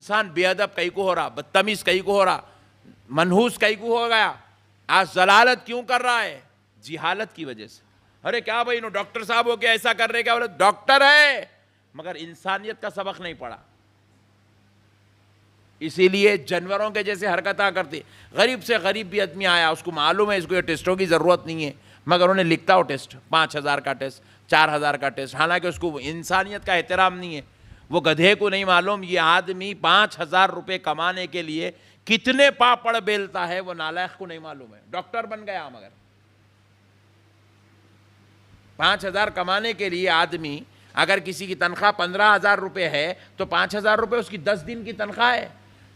انسان بے ادب کئی کو ہو رہا, بدتمیز کئی کو ہو رہا, منحوس کئی کو ہو گیا. آج ضلالت کیوں کر رہا ہے؟ جہالت کی وجہ سے. ارے کیا بھائی نو ڈاکٹر صاحب ہو کے ایسا کر رہے, کیا بولے ڈاکٹر ہے مگر انسانیت کا سبق نہیں پڑھا, اسی لیے جانوروں کے جیسے حرکتیں کرتے. غریب سے غریب بھی آدمی آیا, اس کو معلوم ہے اس کو یہ ٹیسٹوں کی ضرورت نہیں ہے, مگر انہیں لکھتا ہو ٹیسٹ, 5,000 کا ٹیسٹ, 4,000 کا ٹیسٹ, حالانکہ اس کو انسانیت کا احترام نہیں ہے. وہ گدھے کو نہیں معلوم یہ آدمی 5,000 روپے کمانے کے لیے کتنے پاپڑ بیلتا ہے, وہ نالائق کو نہیں معلوم ہے. ڈاکٹر بن گیا مگر 5,000 کمانے کے لیے آدمی, اگر کسی کی تنخواہ 15,000 روپے ہے تو 5,000 روپے اس کی 10 دن کی تنخواہ ہے.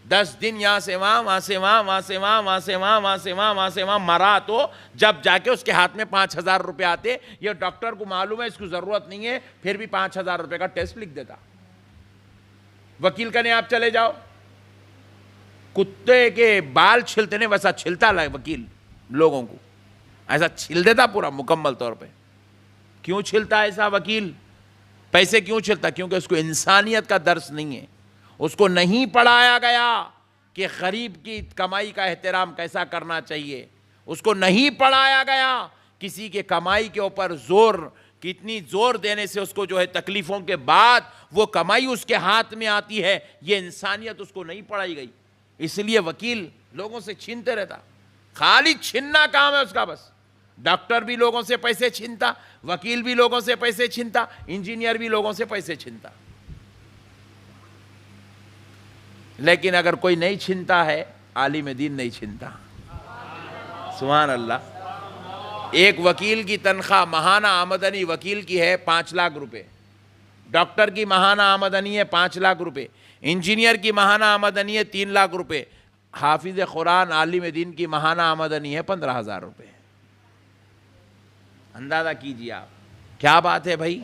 10 دن یہاں سے وہاں, وہاں سے وہاں, وہاں سے وہاں, وہاں سے وہاں, وہاں سے وہاں, وہاں سے وہاں مرا تو جب جا کے اس کے ہاتھ میں 5,000 روپے آتے. یہ ڈاکٹر کو معلوم ہے اس کو ضرورت نہیں ہے, پھر بھی 5,000 روپے کا ٹیسٹ لکھ دیتا. وکیل کہنے آپ چلے جاؤ, کتے کے بال چھلتے نہیں ویسا چھلتا وکیل لوگوں کو, ایسا چھل دیتا پورا مکمل طور پہ. کیوں چھلتا ایسا وکیل؟ پیسے کیوں چھلتا؟ کیونکہ اس کو انسانیت کا درس نہیں ہے, اس کو نہیں پڑھایا گیا کہ غریب کی کمائی کا احترام کیسا کرنا چاہیے, اس کو نہیں پڑھایا گیا کسی کے کمائی کے اوپر زور, کتنی زور دینے سے اس کو جو ہے تکلیفوں کے بعد وہ کمائی اس کے ہاتھ میں آتی ہے, یہ انسانیت اس کو نہیں پڑھائی گئی. اس لیے وکیل لوگوں سے چھینتے رہتا, خالی چھیننا کام ہے اس کا بس. ڈاکٹر بھی لوگوں سے پیسے چھینتا, وکیل بھی لوگوں سے پیسے چھینتا, انجینئر بھی لوگوں سے پیسے چھینتا. لیکن اگر کوئی نہیں چھینتا ہے, عالم دین نہیں چھینتا. سبحان اللہ. ایک وکیل کی تنخواہ ماہانہ آمدنی وکیل کی ہے 5 لاکھ روپے, ڈاکٹر کی ماہانہ آمدنی ہے 5 لاکھ روپے, انجینئر کی ماہانہ آمدنی ہے 3 لاکھ روپے, حافظ قرآن عالم دین کی ماہانہ آمدنی ہے 15,000 روپے. اندازہ کیجیے آپ, کیا بات ہے بھائی,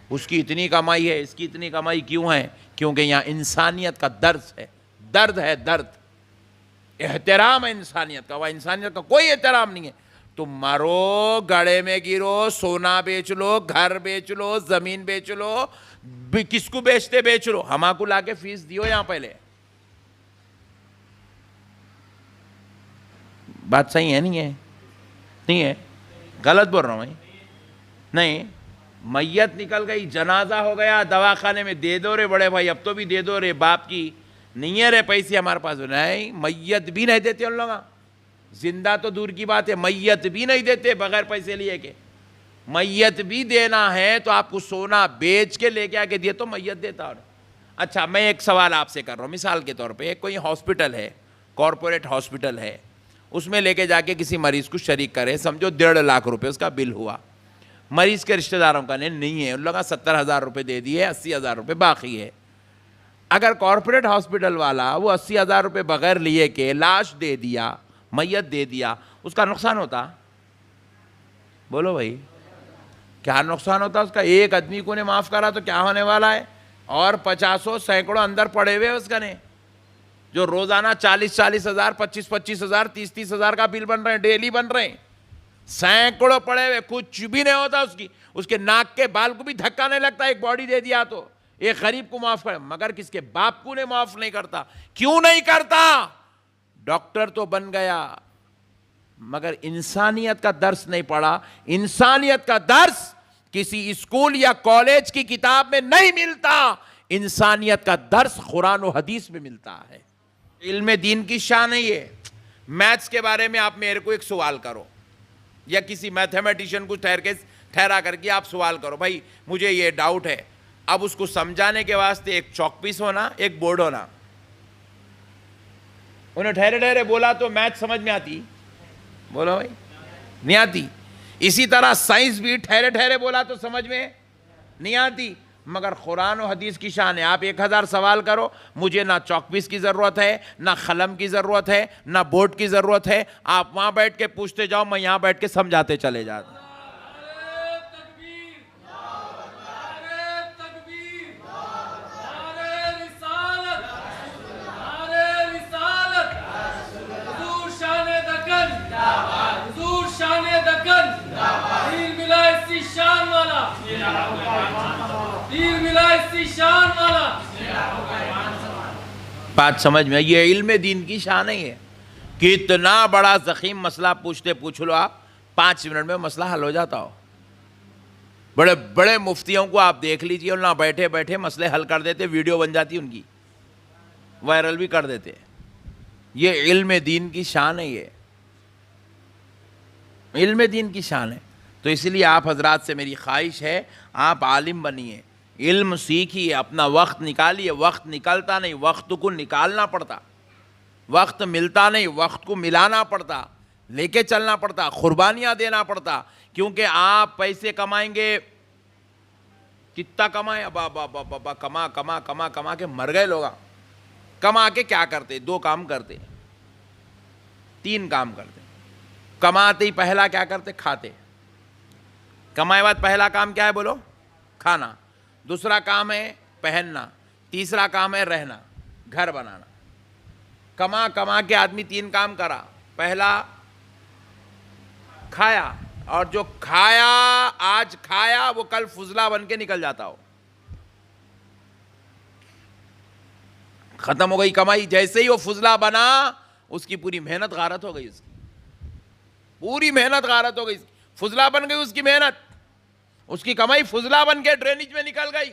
اس کی اتنی کمائی ہے, اس کی اتنی کمائی کیوں ہے؟ کیونکہ یہاں انسانیت کا درس ہے, درد ہے, درد, احترام ہے انسانیت کا. وہ انسانیت کا کوئی احترام نہیں ہے. تم مرو, گڑھے میں گرو, سونا بیچ لو, گھر بیچ لو, زمین بیچ لو, کس کو بیچتے بیچ لو, ہما کو لا کے فیس دیو یہاں پہلے. بات صحیح ہے نہیں ہے؟ نہیں ہے, غلط بول رہا ہوں نہیں. میت نکل گئی, جنازہ ہو گیا, دواخانے میں دے دو رے بڑے بھائی, اب تو بھی دے دو رے, باپ کی نہیں ہے رے پیسے ہمارے پاس. نہیں, میت بھی نہیں دیتے ان لوگ, زندہ تو دور کی بات ہے, میت بھی نہیں دیتے بغیر پیسے لیے کے. میت بھی دینا ہے تو آپ کو سونا بیچ کے لے کے آ کے دیے تو میت دیتا. اچھا میں ایک سوال آپ سے کر رہا ہوں, مثال کے طور پہ کوئی ہاسپٹل ہے, کارپوریٹ ہاسپٹل ہے, اس میں لے کے جا کے کسی مریض کو شریک کرے, سمجھو 1.5 لاکھ روپے اس کا بل ہوا. مریض کے رشتہ داروں کا نہیں ہے, ان لوگوں 70,000 روپے دے دیے, 80,000 روپے باقی ہے. اگر کارپوریٹ ہاسپٹل والا وہ 80,000 روپے بغیر لیے کے لاش دے دیا, میت دے دیا, اس کا نقصان ہوتا؟ بولو بھائی, کیا نقصان ہوتا اس کا؟ ایک آدمی کو نے معاف کرا تو کیا ہونے والا ہے, اور 50 سینکڑوں اندر پڑے ہوئے اس کا نے, جو روزانہ 40,000, 25,000, 30,000 کا بل بن رہے ہیں, ڈیلی بن رہے ہیں, سینکڑوں پڑے ہوئے, کچھ بھی نہیں ہوتا اس کی. اس کے ناک کے بال کو بھی دھکا نہیں لگتا, ایک باڈی دے دیا تو ایک غریب کو معاف کر, مگر کس کے باپ کو نے معاف نہیں کرتا. کیوں نہیں کرتا؟ ڈاکٹر تو بن گیا مگر انسانیت کا درس نہیں پڑھا. انسانیت کا درس کسی اسکول یا کالج کی کتاب میں نہیں ملتا, انسانیت کا درس قرآن و حدیث میں ملتا ہے. علم دین کی شان ہے یہ. میتھس کے بارے میں آپ میرے کو ایک سوال کرو, یا کسی میتھمیٹیشین کو ٹھہرا کر کے آپ سوال کرو, بھائی مجھے یہ ڈاؤٹ ہے. اب اس کو سمجھانے کے واسطے ایک چاک پیس ہونا, ایک بورڈ ہونا. انہیں ٹھہرے ٹھہرے بولا تو میتھ سمجھ میں آتی؟ بولو بھائی, نہیں آتی. اسی طرح سائنس بھی ٹھہرے ٹھہرے بولا تو سمجھ میں نہیں آتی. مگر قرآن و حدیث کی شان ہے, آپ 1000 سوال کرو, مجھے نہ چاک پیس کی ضرورت ہے, نہ قلم کی ضرورت ہے, نہ بورڈ کی ضرورت ہے. آپ وہاں بیٹھ کے پوچھتے جاؤ, میں یہاں بیٹھ کے سمجھاتے چلے جاتا. بات سمجھ میں؟ یہ علم دین کی شان نہیں ہے کہ اتنا بڑا ضخیم مسئلہ پوچھ لو آپ 5 منٹ میں مسئلہ حل ہو جاتا ہو. بڑے بڑے مفتیوں کو آپ دیکھ لیجئے، اور نہ بیٹھے بیٹھے مسئلے حل کر دیتے، ویڈیو بن جاتی ان کی، وائرل بھی کر دیتے. یہ علم دین کی شان ہے، یہ علم دین کی شان ہے. تو اس لیے آپ حضرات سے میری خواہش ہے، آپ عالم بنیے، علم سیکھیے، اپنا وقت نکالیے. وقت نکلتا نہیں، وقت کو نکالنا پڑتا. وقت ملتا نہیں، وقت کو ملانا پڑتا، لے کے چلنا پڑتا، قربانیاں دینا پڑتا. کیونکہ آپ پیسے کمائیں گے، کتنا کمائیں، ابا کما کما کما کما کے مر گئے لوگ. کما کے کیا کرتے؟ 2 کام کرتے، 3 کام کرتے. کماتے ہی پہلا کیا کرتے؟ کھاتے. کمائے بعد پہلا کام کیا ہے بولو؟ کھانا. دوسرا کام ہے پہننا. تیسرا کام ہے رہنا، گھر بنانا. کما کما کے آدمی 3 کام کرا. پہلا کھایا، اور جو کھایا آج کھایا وہ کل فضلہ بن کے نکل جاتا ہو. ختم ہو گئی کمائی. جیسے ہی وہ فضلہ بنا، اس کی پوری محنت غارت ہو گئی. اس کی پوری محنت غارت ہو گئی. فضلہ بن گئی اس کی محنت، اس کی کمائی فضلہ بن کے ڈرینیج میں نکل گئی.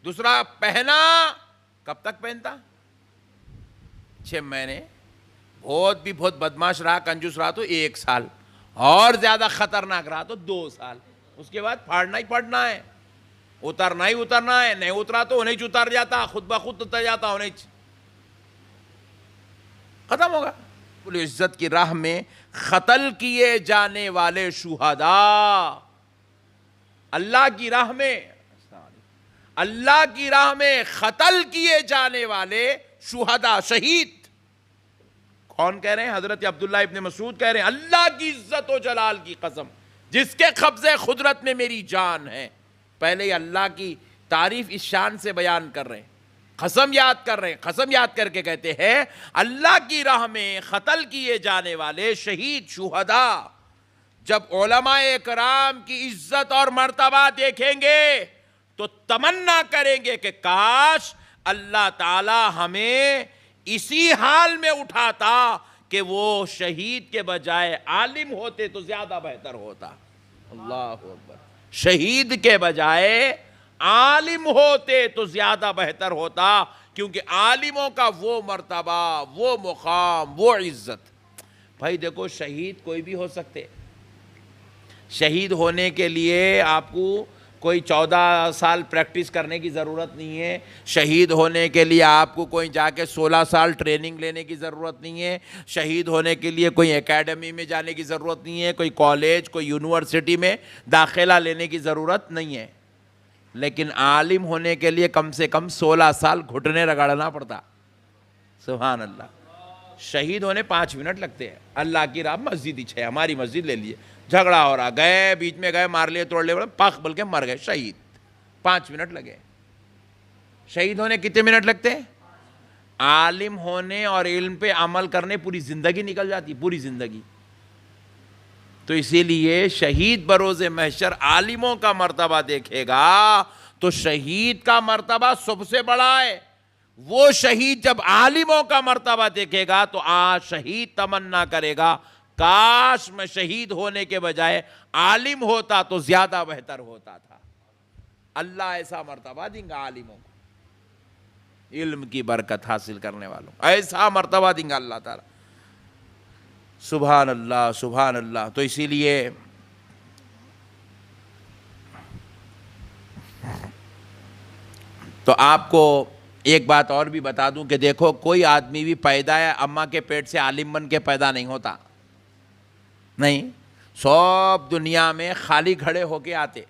دوسرا پہنا، کب تک پہنتا؟ 6 مہینے. بہت بدماش رہا، کنجوس رہا تو 1 سال، اور زیادہ خطرناک رہا تو 2 سال. اس کے بعد پھاڑنا ہی پھاڑنا ہے، اترنا ہی اترنا ہے. نہیں اترا تو انہیں اتر جاتا، خود بخود اتر جاتا انہیں، ختم ہوگا. بولے عزت کی راہ میں قتل کیے جانے والے شہداء، اللہ کی راہ میں، اللہ کی راہ میں قتل کیے جانے والے شہداء، شہید. کون کہہ رہے ہیں؟ حضرت عبداللہ ابن مسعود کہہ رہے ہیں، اللہ کی عزت و جلال کی قسم، جس کے قبضے قدرت میں میری جان ہے. پہلے ہی اللہ کی تعریف اس شان سے بیان کر رہے ہیں، قسم یاد کر رہے ہیں. قسم یاد کر کے کہتے ہیں اللہ کی راہ میں قتل کیے جانے والے شہید، شہداء، جب علماء کرام کی عزت اور مرتبہ دیکھیں گے تو تمنا کریں گے کہ کاش اللہ تعالی ہمیں اسی حال میں اٹھاتا کہ وہ شہید کے بجائے عالم ہوتے تو زیادہ بہتر ہوتا. اللہ اکبر. شہید کے بجائے عالم ہوتے تو زیادہ بہتر ہوتا، کیونکہ عالموں کا وہ مرتبہ، وہ مقام، وہ عزت. بھائی دیکھو، شہید کوئی بھی ہو سکتے. شہید ہونے کے لیے آپ کو کوئی 14 سال پریکٹس کرنے کی ضرورت نہیں ہے. شہید ہونے کے لیے آپ کو کوئی جا کے 16 سال ٹریننگ لینے کی ضرورت نہیں ہے. شہید ہونے کے لیے کوئی اکیڈمی میں جانے کی ضرورت نہیں ہے، کوئی کالج، کوئی یونیورسٹی میں داخلہ لینے کی ضرورت نہیں ہے. لیکن عالم ہونے کے لیے کم سے کم 16 سال گھٹنے رگڑنا پڑتا. سبحان اللہ. شہید ہونے 5 منٹ لگتے ہیں. اللہ کی راہ مسجد ہی 6، ہماری مسجد لے لیے، جھگڑا ہو رہا، گئے بیچ میں گئے، مار لیے، توڑ لیے، پاک بل کے مر گئے، شہید. 5 منٹ لگے. شہید ہونے کتنے منٹ لگتے ہیں؟ عالم ہونے اور علم پہ عمل کرنے پوری زندگی نکل جاتی، پوری زندگی. تو اسی لیے شہید بروز محشر عالموں کا مرتبہ دیکھے گا تو شہید کا مرتبہ سب سے بڑا ہے. وہ شہید جب عالموں کا مرتبہ دیکھے گا تو شہید تمنا کرے گا کاش میں شہید ہونے کے بجائے عالم ہوتا تو زیادہ بہتر ہوتا تھا. اللہ ایسا مرتبہ دیں گا عالموں کو، علم کی برکت حاصل کرنے والوں، ایسا مرتبہ دیں گا اللہ تعالیٰ. سبحان اللہ، سبحان اللہ. تو اسی لیے تو آپ کو ایک بات اور بھی بتا دوں کہ دیکھو، کوئی آدمی بھی پیدا ہے اماں کے پیٹ سے عالم بن کے پیدا نہیں ہوتا. نہیں، سب دنیا میں خالی کھڑے ہو کے آتے.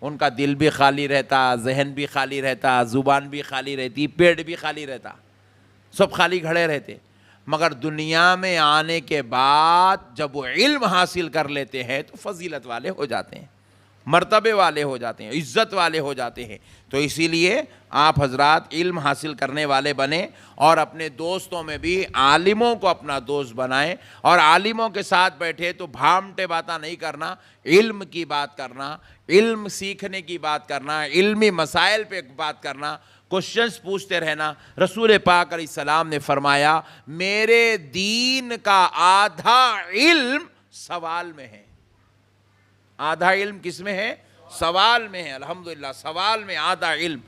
ان کا دل بھی خالی رہتا، ذہن بھی خالی رہتا، زبان بھی خالی رہتی، پیٹ بھی خالی رہتا، سب خالی کھڑے رہتے. مگر دنیا میں آنے کے بعد جب وہ علم حاصل کر لیتے ہیں تو فضیلت والے ہو جاتے ہیں، مرتبے والے ہو جاتے ہیں، عزت والے ہو جاتے ہیں. تو اسی لیے آپ حضرات علم حاصل کرنے والے بنیں، اور اپنے دوستوں میں بھی عالموں کو اپنا دوست بنائیں، اور عالموں کے ساتھ بیٹھے تو بھامٹے باتیں نہیں کرنا، علم کی بات کرنا، علم سیکھنے کی بات کرنا، علمی مسائل پہ بات کرنا. کوشچنز پوچھتے رہنا. رسول پاک علیہ السلام نے فرمایا میرے دین کا آدھا علم سوال میں ہے. آدھا علم کس میں ہے؟ سوال میں ہے. الحمدللہ سوال میں آدھا علم.